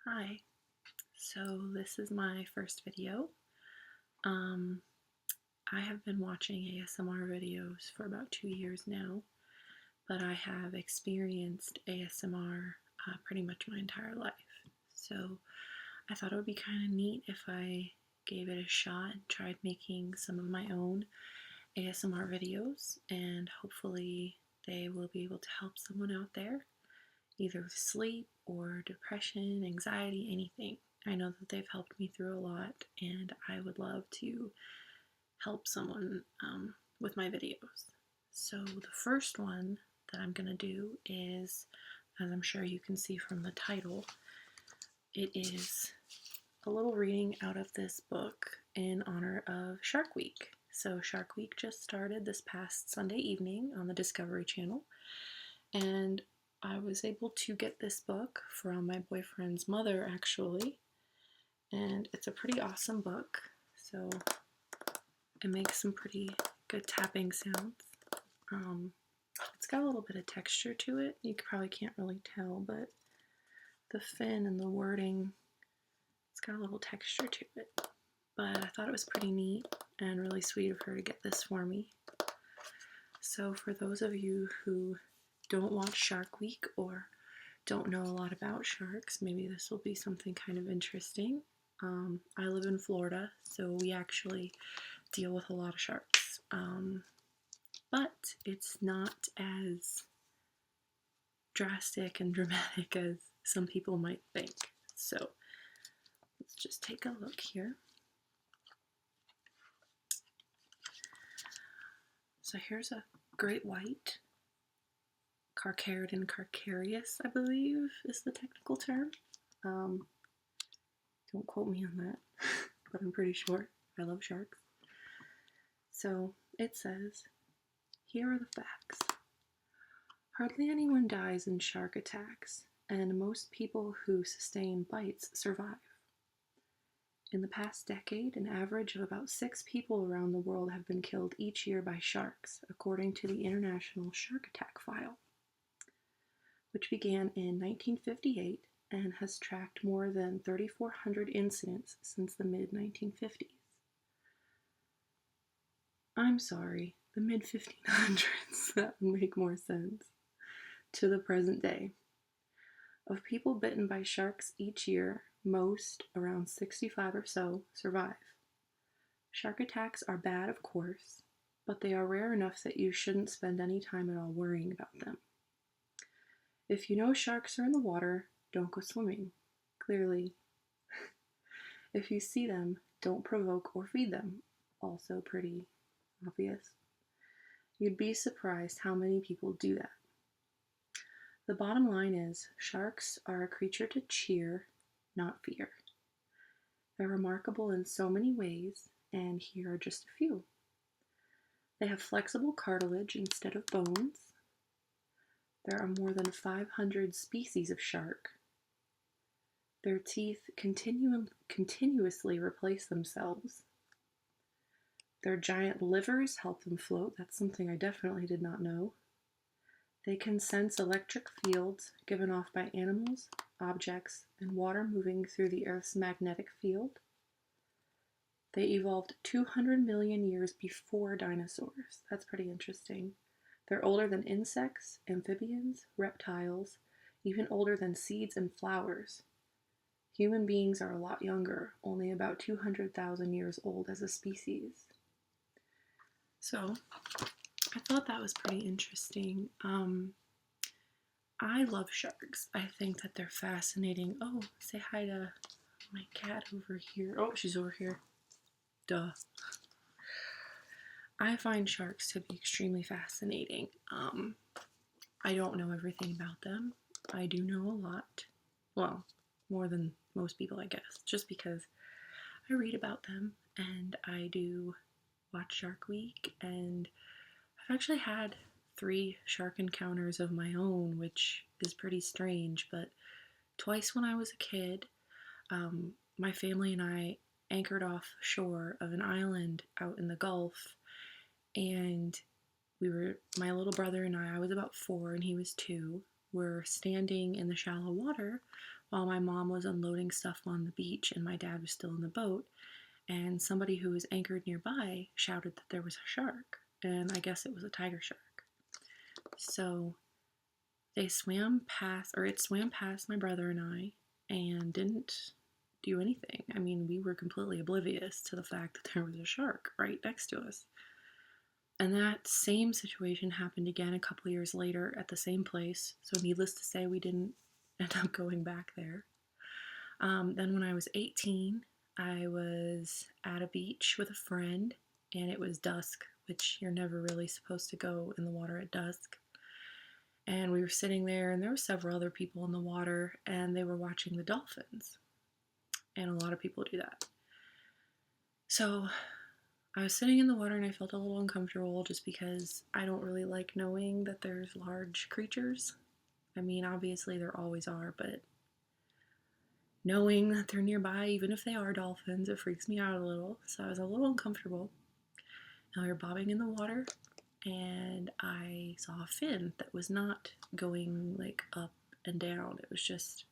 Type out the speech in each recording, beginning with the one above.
Hi, so this is my first video. Um, I have been watching ASMR videos for about 2 years now, but I have experienced ASMR pretty much my entire life. So I thought it would be kind of neat if I gave it a shot and tried making some of my own ASMR videos, and hopefully they will be able to help someone out there, either with sleep or depression, anxiety, anything. I know that they've helped me through a lot, and I would love to help someone with my videos. So, the first one that I'm going to do is, as I'm sure you can see from the title, it is a little reading out of this book in honor of Shark Week. So, Shark Week just started this past Sunday evening on the Discovery Channel, and I was able to get this book from my boyfriend's mother, actually, and it's a pretty awesome book. So it makes some pretty good tapping sounds. It's got a little bit of texture to it. You probably can't really tell, but the fin and the wording, it's got a little texture to it. But I thought it was pretty neat and really sweet of her to get this for me. So for those of you who don't watch Shark Week or don't know a lot about sharks, maybe this will be something kind of interesting. I live in Florida, so we actually deal with a lot of sharks. But it's not as drastic and dramatic as some people might think. So let's just take a look here. So here's a great white, Carcharodon carcharias, I believe is the technical term. Don't quote me on that, but I'm pretty sure. I love sharks. So it says, here are the facts. Hardly anyone dies in shark attacks, and most people who sustain bites survive. In the past decade, an average of about 6 people around the world have been killed each year by sharks, according to the International Shark Attack File, which began in 1958 and has tracked more than 3,400 incidents since the mid-1950s. I'm sorry, the mid-1500s, that would make more sense, to the present day. Of people bitten by sharks each year, most, around 65 or so, survive. Shark attacks are bad, of course, but they are rare enough that you shouldn't spend any time at all worrying about them. If you know sharks are in the water, don't go swimming. Clearly. If you see them, don't provoke or feed them. Also pretty obvious. You'd be surprised how many people do that. The bottom line is, sharks are a creature to cheer, not fear. They're remarkable in so many ways, and here are just a few. They have flexible cartilage instead of bones. There are more than 500 species of shark. Their teeth continuously replace themselves. Their giant livers help them float. That's something I definitely did not know. They can sense electric fields given off by animals, objects, and water moving through the Earth's magnetic field. They evolved 200 million years before dinosaurs. That's pretty interesting. They're older than insects, amphibians, reptiles, even older than seeds and flowers. Human beings are a lot younger, only about 200,000 years old as a species. So, I thought that was pretty interesting. I love sharks. I think that they're fascinating. Oh, say hi to my cat over here. Oh, she's over here. Duh. I find sharks to be extremely fascinating. I don't know everything about them. I do know a lot. Well, more than most people, I guess, just because I read about them and I do watch Shark Week, and I've actually had 3 shark encounters of my own, which is pretty strange, but twice when I was a kid, my family and I anchored off shore of an island out in the Gulf, and my little brother and I was about 4 and he was 2, were standing in the shallow water while my mom was unloading stuff on the beach and my dad was still in the boat. And somebody who was anchored nearby shouted that there was a shark, and I guess it was a tiger shark. So they swam past, or it swam past my brother and I, and didn't do anything. I mean, we were completely oblivious to the fact that there was a shark right next to us. And that same situation happened again a couple years later at the same place. So, needless to say, we didn't end up going back there. Then, when I was 18, I was at a beach with a friend, and it was dusk, which you're never really supposed to go in the water at dusk. And we were sitting there, and there were several other people in the water, and they were watching the dolphins. And a lot of people do that. So I was sitting in the water, and I felt a little uncomfortable just because I don't really like knowing that there's large creatures. I mean, obviously there always are, but knowing that they're nearby, even if they are dolphins, it freaks me out a little. So I was a little uncomfortable. And we were bobbing in the water, and I saw a fin that was not going like up and down. It was just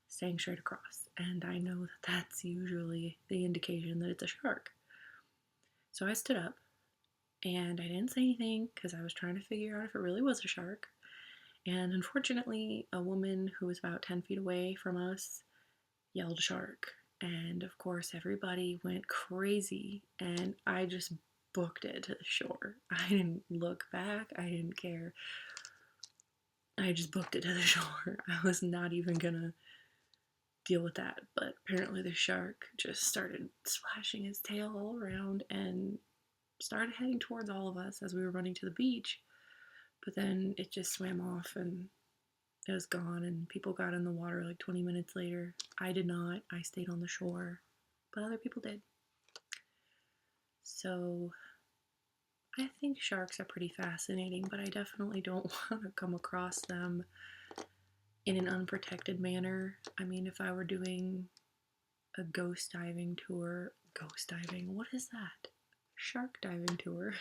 staying straight across. And I know that that's usually the indication that it's a shark. So I stood up, and I didn't say anything because I was trying to figure out if it really was a shark. And unfortunately, a woman who was about 10 feet away from us yelled shark. And of course, everybody went crazy, and I just booked it to the shore. I didn't look back, I didn't care. I just booked it to the shore. I was not even gonna deal with that, but apparently the shark just started splashing his tail all around and started heading towards all of us as we were running to the beach. But then it just swam off and it was gone, and people got in the water like 20 minutes later. I did not. I stayed on the shore, but other people did. So I think sharks are pretty fascinating, but I definitely don't want to come across them in an unprotected manner. I mean, if I were doing a ghost diving tour, what is that? Shark diving tour.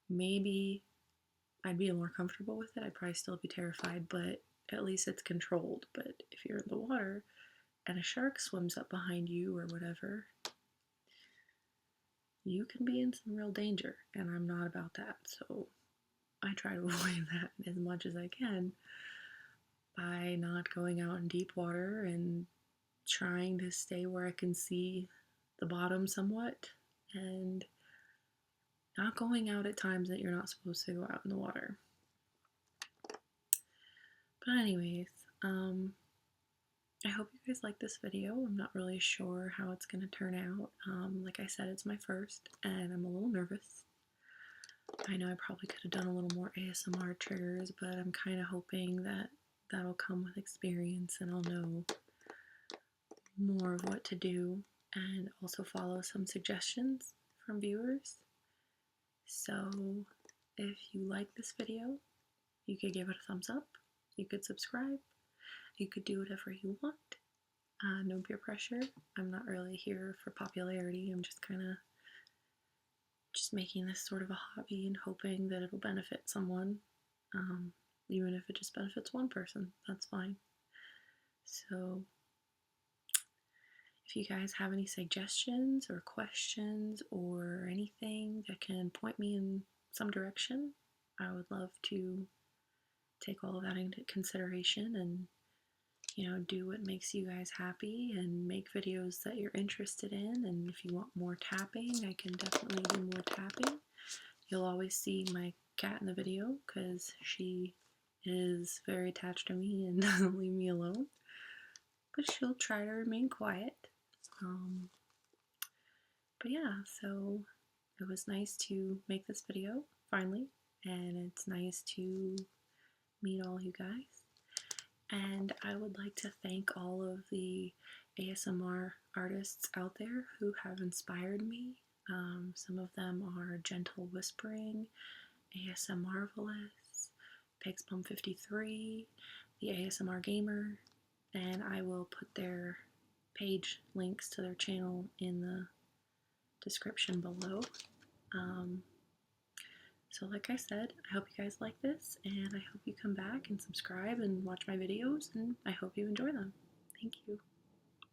Maybe I'd be more comfortable with it. I'd probably still be terrified, but at least it's controlled. But if you're in the water and a shark swims up behind you or whatever, you can be in some real danger, and I'm not about that. So I try to avoid that as much as I can by not going out in deep water and trying to stay where I can see the bottom somewhat, and not going out at times that you're not supposed to go out in the water. But anyways, I hope you guys like this video. I'm not really sure how it's going to turn out. Like I said, it's my first, and I'm a little nervous. I know I probably could have done a little more ASMR triggers, but I'm kind of hoping that that'll come with experience and I'll know more of what to do and also follow some suggestions from viewers. So if you like this video, you could give it a thumbs up, you could subscribe, you could do whatever you want. No peer pressure. I'm not really here for popularity. I'm just kind of making this sort of a hobby and hoping that it'll benefit someone. Even if it just benefits one person, that's fine. So if you guys have any suggestions or questions or anything that can point me in some direction, I would love to take all of that into consideration and, you know, do what makes you guys happy and make videos that you're interested in. And if you want more tapping, I can definitely do more tapping. You'll always see my cat in the video because she is very attached to me and doesn't leave me alone. But she'll try to remain quiet. But yeah, so it was nice to make this video finally, and it's nice to meet all you guys. And I would like to thank all of the ASMR artists out there who have inspired me. Some of them are Gentle Whispering, ASMR Marvelous, Pigspum53, the ASMR Gamer, and I will put their page links to their channel in the description below. So like I said, I hope you guys like this, and I hope you come back and subscribe and watch my videos, and I hope you enjoy them.